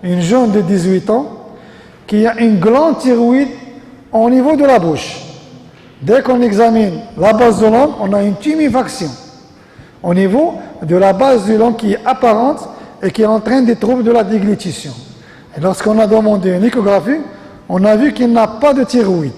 une jeune de 18 ans qui a une glande thyroïde au niveau de la bouche. Dès qu'on examine la base de langue, on a une tuméfaction au niveau de la base de langue qui est apparente et qui entraîne des troubles de la déglutition. Et lorsqu'on a demandé une échographie, on a vu qu'il n'a pas de thyroïde.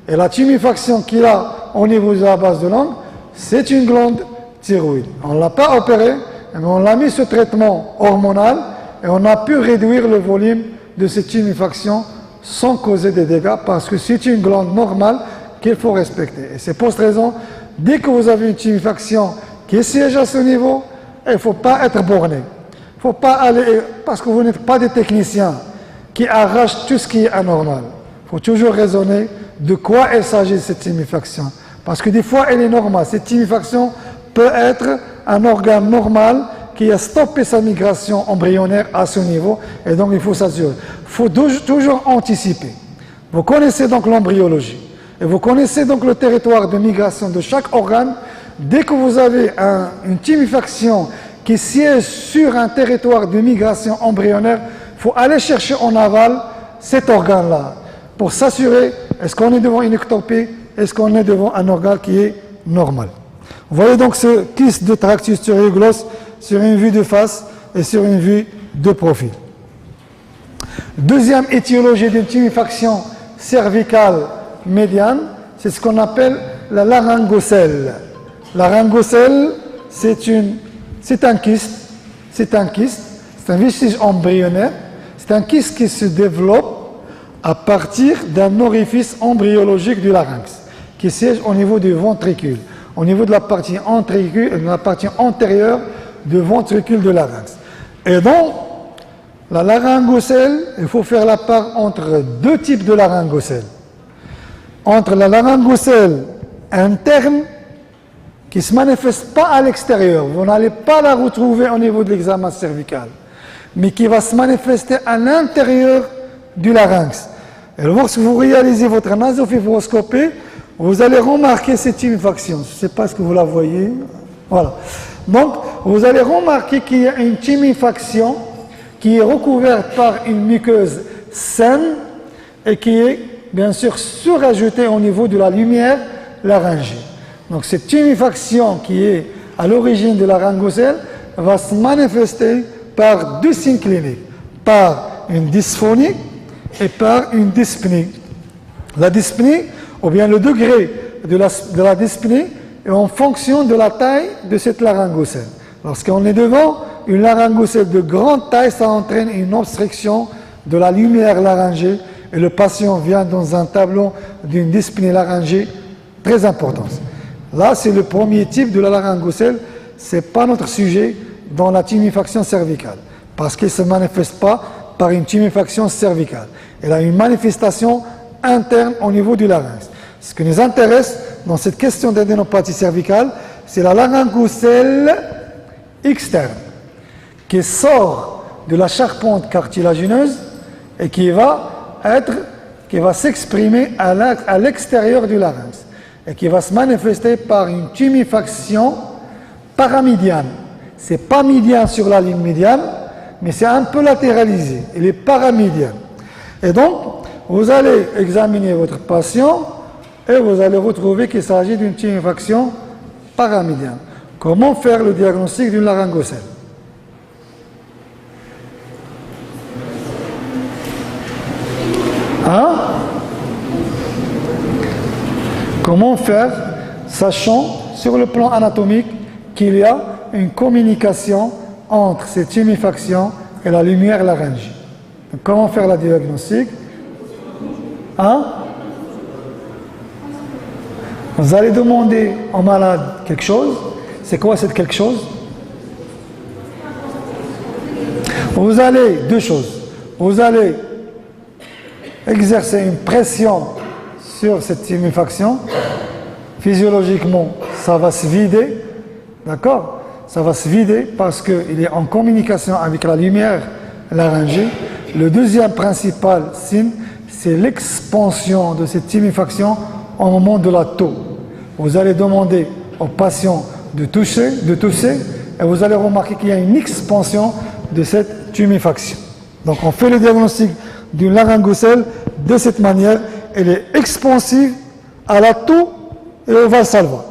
Et la tuméfaction qu'il a au niveau de la base de langue, c'est une glande thyroïde. On ne l'a pas opéré, mais on l'a mis sous traitement hormonal et on a pu réduire le volume de cette tuméfaction sans causer des dégâts parce que c'est une glande normale qu'il faut respecter. Et c'est pour cette raison, dès que vous avez une tuméfaction qui siège à ce niveau, il ne faut pas être borné. Il ne faut pas aller, parce que vous n'êtes pas des techniciens qui arrachent tout ce qui est anormal. Il faut toujours raisonner de quoi il s'agit de cette tuméfaction. Parce que des fois, elle est normale. Cette tuméfaction peut être un organe normal qui a stoppé sa migration embryonnaire à ce niveau. Et donc, il faut s'assurer. Il faut toujours anticiper. Vous connaissez donc l'embryologie. Et vous connaissez donc le territoire de migration de chaque organe. Dès que vous avez une tuméfaction qui siège sur un territoire de migration embryonnaire, il faut aller chercher en aval cet organe-là pour s'assurer, est-ce qu'on est devant une ectopie, est-ce qu'on est devant un organe qui est normal. Vous voyez donc ce kyste de tractus thyroïde sur une vue de face et sur une vue de profil. Deuxième étiologie d'une tuméfaction cervicale médiane, c'est ce qu'on appelle la laryngocèle. La laryngocèle, c'est un kyste, c'est un vestige embryonnaire, c'est un kyste qui se développe à partir d'un orifice embryologique du larynx, qui siège au niveau du ventricule, au niveau de la partie antérieure du ventricule de larynx. Et donc, la laryngocèle, il faut faire la part entre deux types de laryngocèle. Entre la laryngocèle interne, qui ne se manifeste pas à l'extérieur, vous n'allez pas la retrouver au niveau de l'examen cervical, mais qui va se manifester à l'intérieur du larynx. Et lorsque vous réalisez votre nasofibroscopie, vous allez remarquer cette tuméfaction. Je ne sais pas ce que vous la voyez. Voilà. Donc, vous allez remarquer qu'il y a une tuméfaction qui est recouverte par une muqueuse saine et qui est, bien sûr, surajoutée au niveau de la lumière laryngée. Donc, cette tuméfaction qui est à l'origine de la laryngocèle va se manifester par deux signes cliniques, par une dysphonie et par une dyspnée. La dyspnée, ou bien le degré de la dyspnée, est en fonction de la taille de cette laryngocèle. Lorsqu'on est devant une laryngocèle de grande taille, ça entraîne une obstruction de la lumière laryngée et le patient vient dans un tableau d'une dyspnée laryngée très importante. Là, c'est le premier type de la laryngocèle. Ce n'est pas notre sujet dans la tuméfaction cervicale, parce qu'elle ne se manifeste pas par une tuméfaction cervicale. Elle a une manifestation interne au niveau du larynx. Ce qui nous intéresse dans cette question d'adénopathie cervicale, c'est la laryngocèle externe, qui sort de la charpente cartilagineuse et qui va s'exprimer à l'extérieur du larynx et qui va se manifester par une tuméfaction paramédiane. C'est pas médian sur la ligne médiane, mais c'est un peu latéralisé. Il est paramédian. Et donc, vous allez examiner votre patient et vous allez retrouver qu'il s'agit d'une tuméfaction paramédiane. Comment faire le diagnostic d'une laryngocèle? Hein? Comment faire, sachant sur le plan anatomique qu'il y a une communication entre cette tuméfaction et la lumière laryngée. Donc, comment faire la diagnostic? Hein? Vous allez demander au malade quelque chose. C'est quoi cette quelque chose? Vous allez, deux choses. Vous allez exercer une pression sur cette tuméfaction. Physiologiquement, ça va se vider. D'accord? Ça va se vider parce qu'il est en communication avec la lumière laryngée. Le deuxième principal signe, c'est l'expansion de cette tuméfaction au moment de la toux. Vous allez demander au patient de tousser, et vous allez remarquer qu'il y a une expansion de cette tuméfaction. Donc on fait le diagnostic d'une laryngocèle de cette manière. Elle est expansive à la toux et au valsalva.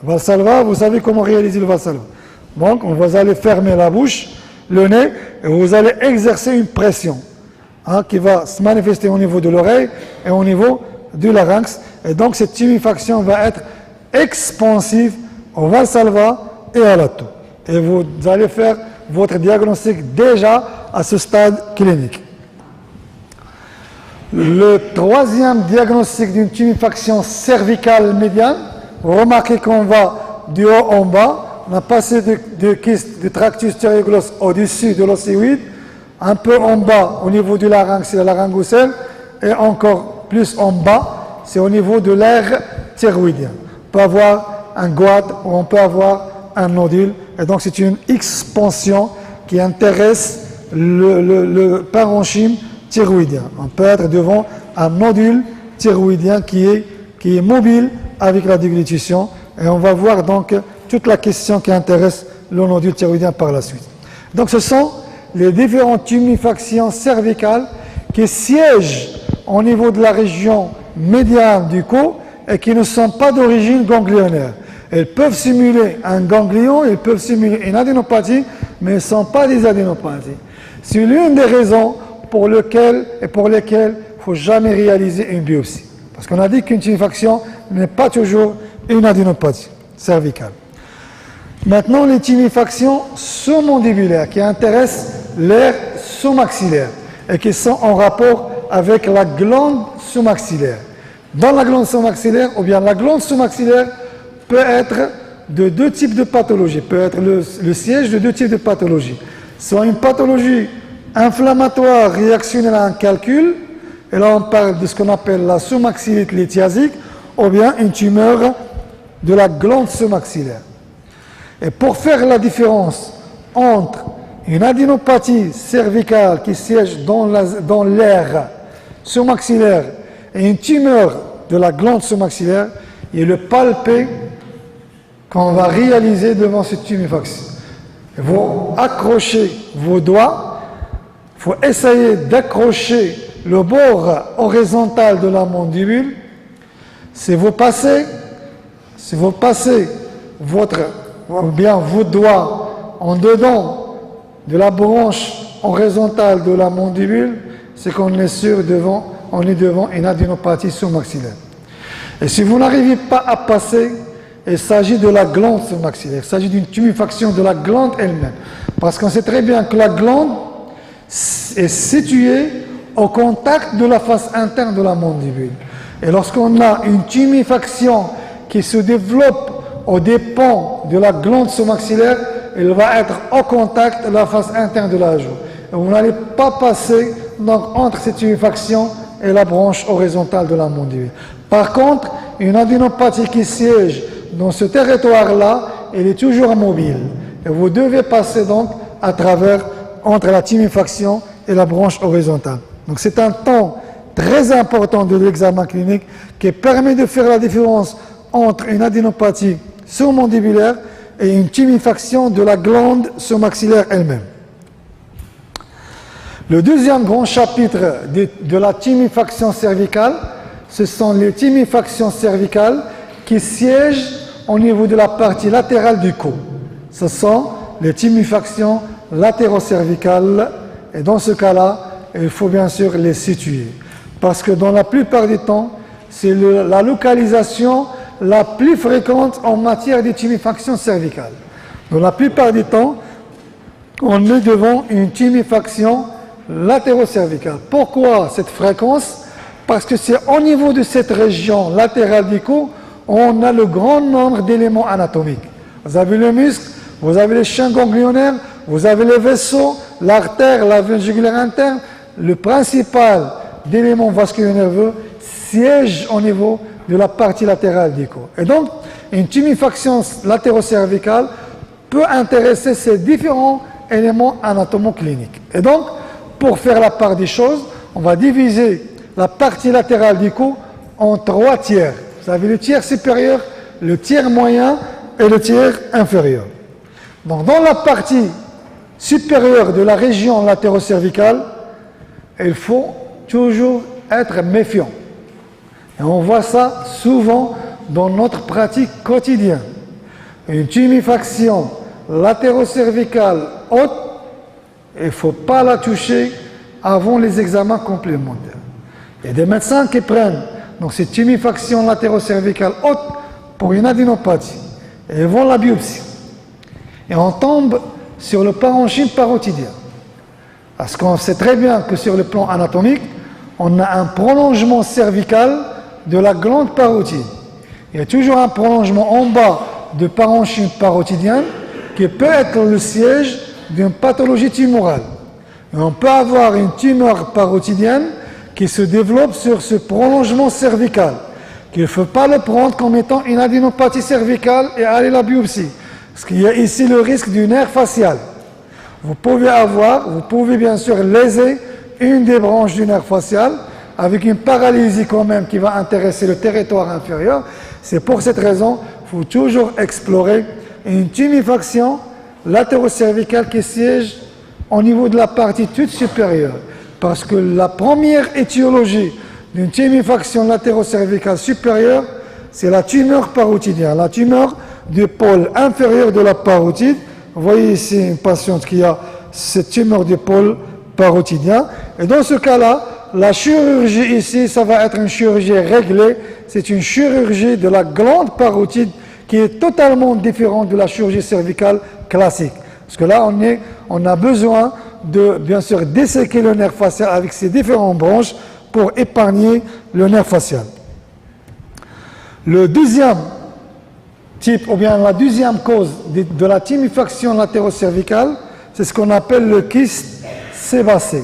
Valsalva, vous savez comment réaliser le valsalva. Donc vous allez fermer la bouche, le nez, et vous allez exercer une pression qui va se manifester au niveau de l'oreille et au niveau du larynx. Et donc cette tuméfaction va être expansive au valsalva et à la toux. Et vous allez faire votre diagnostic déjà à ce stade clinique. Le troisième diagnostic d'une tuméfaction cervicale médiane, vous remarquez qu'on va du haut en bas, on a passé de kyste du tractus thyroglossus au-dessus de l'océoïde, un peu en bas au niveau du larynx et de la laryngocèle, et encore plus en bas, c'est au niveau de l'aire thyroïdien. On peut avoir un goître ou on peut avoir un nodule, et donc c'est une expansion qui intéresse le parenchyme thyroïdien. On peut être devant un nodule thyroïdien qui est mobile avec la déglutition, et on va voir donc toute la question qui intéresse le nodule thyroïdien par la suite. Donc ce sont les différentes tuméfactions cervicales qui siègent au niveau de la région médiane du cou et qui ne sont pas d'origine ganglionnaire. Elles peuvent simuler un ganglion, elles peuvent simuler une adénopathie, mais elles ne sont pas des adénopathies. C'est l'une des raisons pour lesquelles il ne faut jamais réaliser une biopsie. Parce qu'on a dit qu'une tuméfaction n'est pas toujours une adénopathie cervicale. Maintenant, les tuméfactions sous-mandibulaires qui intéressent l'aire sous-maxillaire et qui sont en rapport avec la glande sous-maxillaire. Dans la glande sous-maxillaire, ou bien la glande sous-maxillaire peut être de deux types de pathologies, peut être le siège de deux types de pathologies. Soit une pathologie inflammatoire réactionnelle à un calcul, et là on parle de ce qu'on appelle la sous-maxillite lithiasique, ou bien une tumeur de la glande sous-maxillaire. Et pour faire la différence entre une adénopathie cervicale qui siège dans l'aire sous-maxillaire et une tumeur de la glande sous-maxillaire, il y a le palpé qu'on va réaliser devant cette tuméfaction. Vous accrochez vos doigts, il faut essayer d'accrocher le bord horizontal de la mandibule. Si vous passez vos doigts en dedans de la branche horizontale de la mandibule, c'est qu'on est devant une adénopathie sous-maxillaire. Et si vous n'arrivez pas à passer, il s'agit de la glande sous-maxillaire, il s'agit d'une tuméfaction de la glande elle-même. Parce qu'on sait très bien que la glande est située au contact de la face interne de la mandibule. Et lorsqu'on a une tuméfaction qui se développe aux dépens de la glande sous-maxillaire, elle va être au contact de la face interne de la joue. Et vous n'allez pas passer donc, entre cette tuméfaction et la branche horizontale de la mandibule. Par contre, une adénopathie qui siège dans ce territoire-là, elle est toujours mobile. Et vous devez passer donc à travers, entre la tuméfaction et la branche horizontale. Donc c'est un temps très important de l'examen clinique qui permet de faire la différence entre une adénopathie sous-mandibulaire et une tuméfaction de la glande sous-maxillaire elle-même. Le deuxième grand chapitre de la tuméfaction cervicale, ce sont les tuméfactions cervicales qui siègent au niveau de la partie latérale du cou. Ce sont les tuméfactions latérocervicales, et dans ce cas-là, il faut bien sûr les situer. Parce que dans la plupart du temps, c'est la localisation la plus fréquente en matière de tuméfaction cervicale. Dans la plupart du temps, on est devant une tuméfaction latérocervicale. Pourquoi cette fréquence? Parce que c'est au niveau de cette région latérale du cou, on a le grand nombre d'éléments anatomiques. Vous avez le muscle, vous avez les chaînes ganglionnaires, vous avez les vaisseaux, l'artère, la veine jugulaire interne. Le principal d'éléments vasculaires nerveux siège au niveau de la partie latérale du cou. Et donc, une tuméfaction latérocervicale peut intéresser ces différents éléments anatomocliniques. Et donc, pour faire la part des choses, on va diviser la partie latérale du cou en 3 tiers. Vous avez le tiers supérieur, le tiers moyen et le tiers inférieur. Donc, dans la partie supérieure de la région latérocervicale, il faut toujours être méfiant. Et on voit ça souvent dans notre pratique quotidienne. Une tuméfaction latérocervicale haute, il ne faut pas la toucher avant les examens complémentaires. Il y a des médecins qui prennent donc cette tuméfaction latérocervicale haute pour une adénopathie. Et ils vont la biopsie. Et on tombe sur le parenchyme parotidien. Parce qu'on sait très bien que sur le plan anatomique, on a un prolongement cervical de la glande parotide. Il y a toujours un prolongement en bas de parenchyme parotidien qui peut être le siège d'une pathologie tumorale. Et on peut avoir une tumeur parotidienne qui se développe sur ce prolongement cervical, qu'il ne faut pas le prendre comme étant une adénopathie cervicale et aller la biopsie. Parce qu'il y a ici le risque du nerf facial. Vous pouvez bien sûr léser une des branches du nerf facial avec une paralysie quand même qui va intéresser le territoire inférieur. C'est pour cette raison qu'il faut toujours explorer une tuméfaction latérocervicale qui siège au niveau de la partie toute supérieure. Parce que la première étiologie d'une tuméfaction latérocervicale supérieure, c'est la tumeur parotidienne, la tumeur du pôle inférieur de la parotide. Vous voyez ici une patiente qui a cette tumeur du pôle parotidien. Et dans ce cas-là, la chirurgie ici, ça va être une chirurgie réglée. C'est une chirurgie de la glande parotide qui est totalement différente de la chirurgie cervicale classique. Parce que là, on a besoin de, bien sûr, desséquer le nerf facial avec ses différentes branches pour épargner le nerf facial. Le deuxième type, ou bien la deuxième cause de la tuméfaction latérocervicale, c'est ce qu'on appelle le kyste sébacé.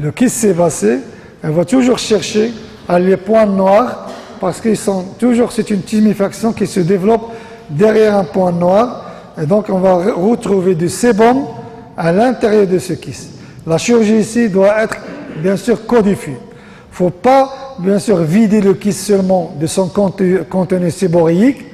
Le kyste sébacé, on va toujours chercher à les points noirs parce qu'ils sont toujours, c'est une tuméfaction qui se développe derrière un point noir. Et donc, on va retrouver du sébum à l'intérieur de ce kyste. La chirurgie ici doit être, bien sûr, codifiée. Il ne faut pas, bien sûr, vider le kyste seulement de son contenu séboréique,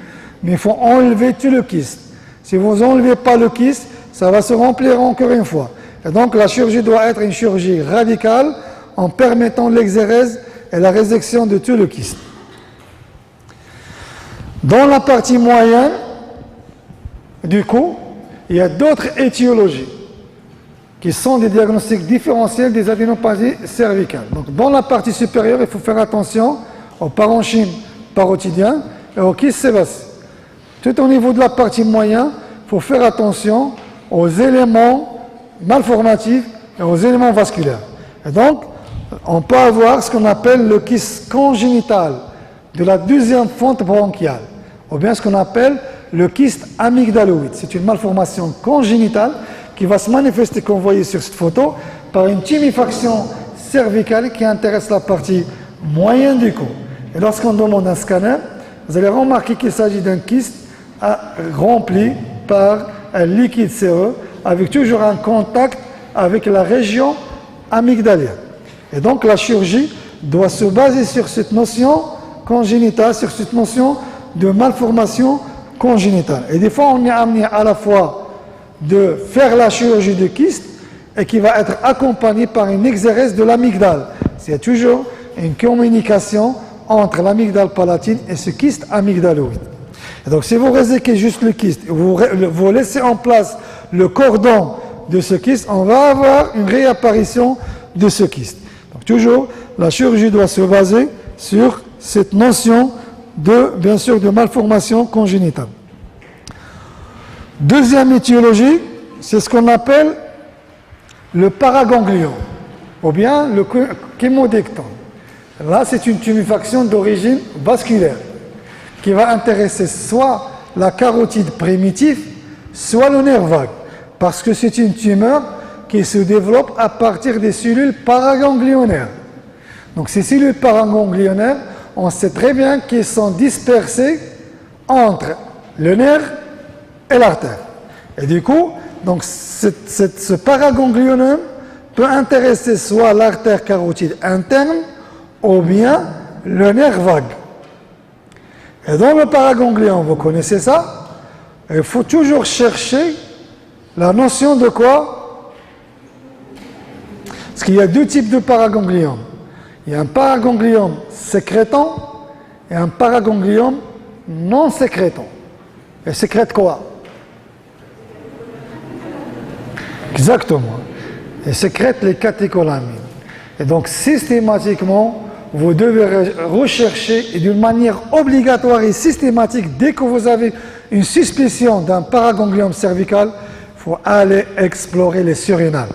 mais il faut enlever tout le kyste. Si vous n'enlevez pas le kyste, ça va se remplir encore une fois. Et donc, la chirurgie doit être une chirurgie radicale en permettant l'exérèse et la résection de tout le kyste. Dans la partie moyenne du cou, il y a d'autres étiologies qui sont des diagnostics différentiels des adénopathies cervicales. Donc, dans la partie supérieure, il faut faire attention au parenchyme parotidien et au kyste sébacé. Tout au niveau de la partie moyenne, il faut faire attention aux éléments malformatifs et aux éléments vasculaires. Et donc, on peut avoir ce qu'on appelle le kyste congénital de la deuxième fente bronchiale, ou bien ce qu'on appelle le kyste amygdaloïde. C'est une malformation congénitale qui va se manifester, comme vous voyez sur cette photo, par une tuméfaction cervicale qui intéresse la partie moyenne du cou. Et lorsqu'on demande un scanner, vous allez remarquer qu'il s'agit d'un kyste rempli par un liquide séreux avec toujours un contact avec la région amygdalienne. Et donc la chirurgie doit se baser sur cette notion congénitale, sur cette notion de malformation congénitale. Et des fois, on est amené à la fois de faire la chirurgie de kyste et qui va être accompagnée par une exérèse de l'amygdale. C'est toujours une communication entre l'amygdale palatine et ce kyste amygdaloïde. Et donc, si vous réséquez juste le kyste, vous laissez en place le cordon de ce kyste, on va avoir une réapparition de ce kyste. Donc, toujours, la chirurgie doit se baser sur cette notion de, bien sûr, de malformation congénitale. Deuxième étiologie, c'est ce qu'on appelle le paraganglion, ou bien le chémodectone. Là, c'est une tuméfaction d'origine vasculaire qui va intéresser soit la carotide primitive, soit le nerf vague, parce que c'est une tumeur qui se développe à partir des cellules paraganglionnaires. Donc ces cellules paraganglionnaires, on sait très bien qu'elles sont dispersées entre le nerf et l'artère. Et du coup, donc ce paraganglion peut intéresser soit l'artère carotide interne ou bien le nerf vague. Et dans le paraganglion, vous connaissez ça, il faut toujours chercher la notion de quoi? Parce qu'il y a deux types de paragangliome. Il y a un paragangliome sécrétant et un paragangliome non sécrétant. Et sécrète quoi? Exactement. Et sécrète les catécholamines. Et donc systématiquement, vous devez rechercher, et d'une manière obligatoire et systématique, dès que vous avez une suspicion d'un paragangliome cervical, il faut aller explorer les surrénales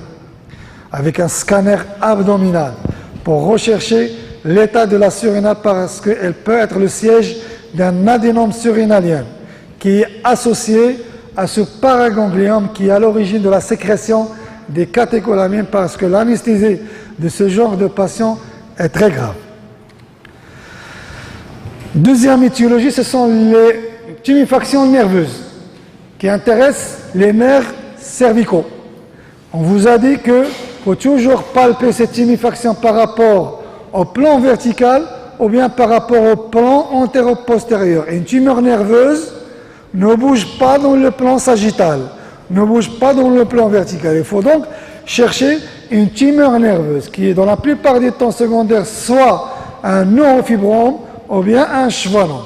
avec un scanner abdominal pour rechercher l'état de la surrénale, parce qu'elle peut être le siège d'un adénome surrénalien qui est associé à ce paragangliome qui est à l'origine de la sécrétion des catécholamines, parce que l'anesthésie de ce genre de patient est très grave. Deuxième étiologie, ce sont les tumifactions nerveuses qui intéressent les nerfs cervicaux. On vous a dit qu'il faut toujours palper cette tumifaction par rapport au plan vertical ou bien par rapport au plan antéro-postérieur. Et une tumeur nerveuse ne bouge pas dans le plan sagittal, ne bouge pas dans le plan vertical. Il faut donc chercher une tumeur nerveuse qui est dans la plupart des temps secondaire soit un neurofibrome ou bien un schwannome.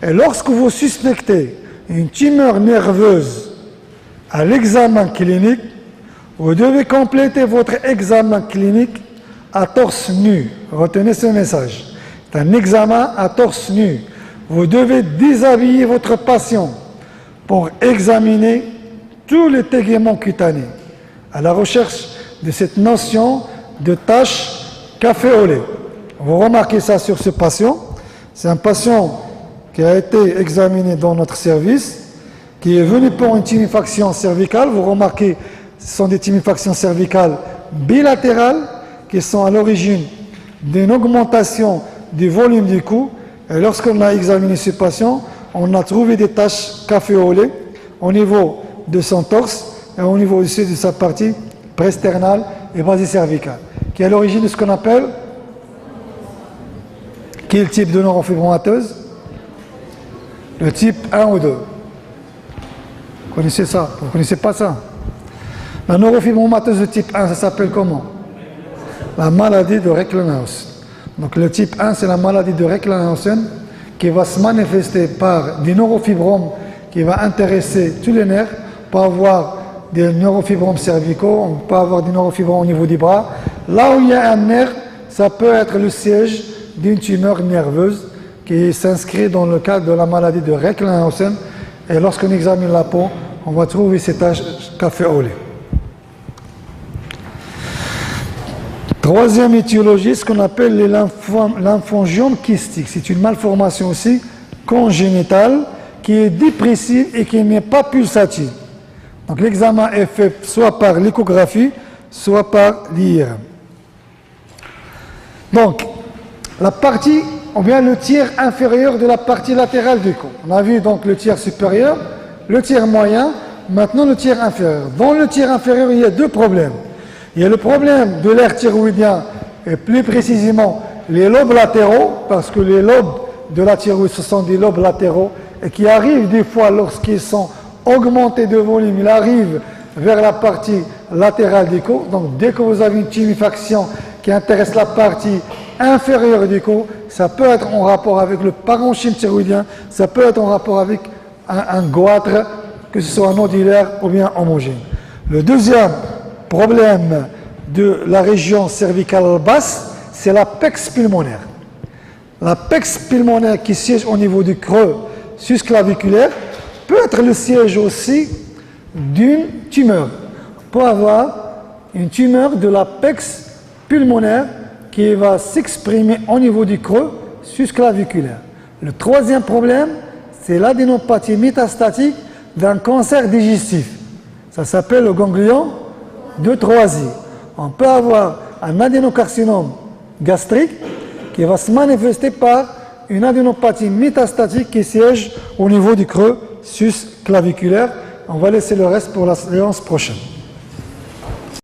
Et lorsque vous suspectez une tumeur nerveuse à l'examen clinique, vous devez compléter votre examen clinique à torse nu. Retenez ce message. C'est un examen à torse nu. Vous devez déshabiller votre patient pour examiner tous les teguments cutanés à la recherche de cette notion de tache café au lait. Vous remarquez ça sur ce patient. C'est un patient qui a été examiné dans notre service, qui est venu pour une tumifaction cervicale. Vous remarquez, ce sont des tumifactions cervicales bilatérales qui sont à l'origine d'une augmentation du volume du cou. Et lorsqu'on a examiné ce patient, on a trouvé des taches café au lait au niveau de son torse et au niveau aussi de sa partie presternale et basicervicale, qui est à l'origine de ce qu'on appelle quel type de neurofibromateuse? Le type 1 ou 2. Vous connaissez ça? Vous ne connaissez pas ça? La neurofibromateuse de type 1, ça s'appelle comment? La maladie de Recklinghausen. Donc le type 1, c'est la maladie de Recklinghausen qui va se manifester par des neurofibromes qui va intéresser tous les nerfs. On peut avoir des neurofibromes cervicaux, on peut avoir des neurofibromes au niveau des bras. Là où il y a un nerf, ça peut être le siège d'une tumeur nerveuse qui s'inscrit dans le cadre de la maladie de Recklinghausen. Et lorsqu'on examine la peau, on va trouver ces taches café au lait. Troisième étiologie, ce qu'on appelle les lymphangiomes kystiques. C'est une malformation aussi congénitale qui est dépressive et qui n'est pas pulsative. Donc l'examen est fait soit par l'échographie, soit par l'IRM. Donc, la partie, ou bien le tiers inférieur de la partie latérale du cou. On a vu donc le tiers supérieur, le tiers moyen, maintenant le tiers inférieur. Dans le tiers inférieur, il y a deux problèmes. Il y a le problème de l'aire thyroïdien, et plus précisément les lobes latéraux, parce que les lobes de la thyroïde, ce sont des lobes latéraux, et qui arrivent des fois lorsqu'ils sont augmentés de volume, ils arrivent vers la partie latérale du cou. Donc dès que vous avez une tumifaction qui intéresse la partie inférieure du cou, ça peut être en rapport avec le parenchyme thyroïdien, ça peut être en rapport avec un goitre, que ce soit nodulaire ou bien homogène. Le deuxième problème de la région cervicale basse, c'est l'apex pulmonaire. L'apex pulmonaire qui siège au niveau du creux susclaviculaire peut être le siège aussi d'une tumeur. On peut avoir une tumeur de l'apex pulmonaire qui va s'exprimer au niveau du creux susclaviculaire. Le troisième problème, c'est l'adénopathie métastatique d'un cancer digestif. Ça s'appelle le ganglion de Troisi. On peut avoir un adénocarcinome gastrique qui va se manifester par une adénopathie métastatique qui siège au niveau du creux susclaviculaire. On va laisser le reste pour la séance prochaine.